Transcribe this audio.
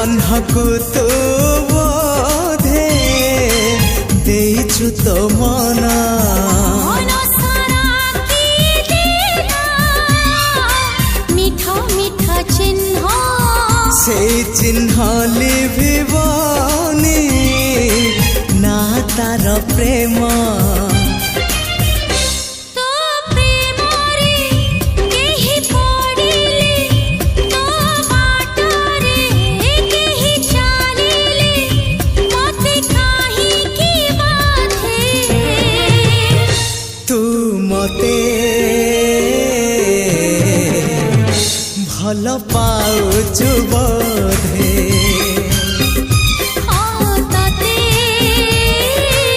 जह्नकु तू बोधे देइछु तो मना से चिन्ह लिभिबनी ना तार प्रेम तू मते भल पाउछु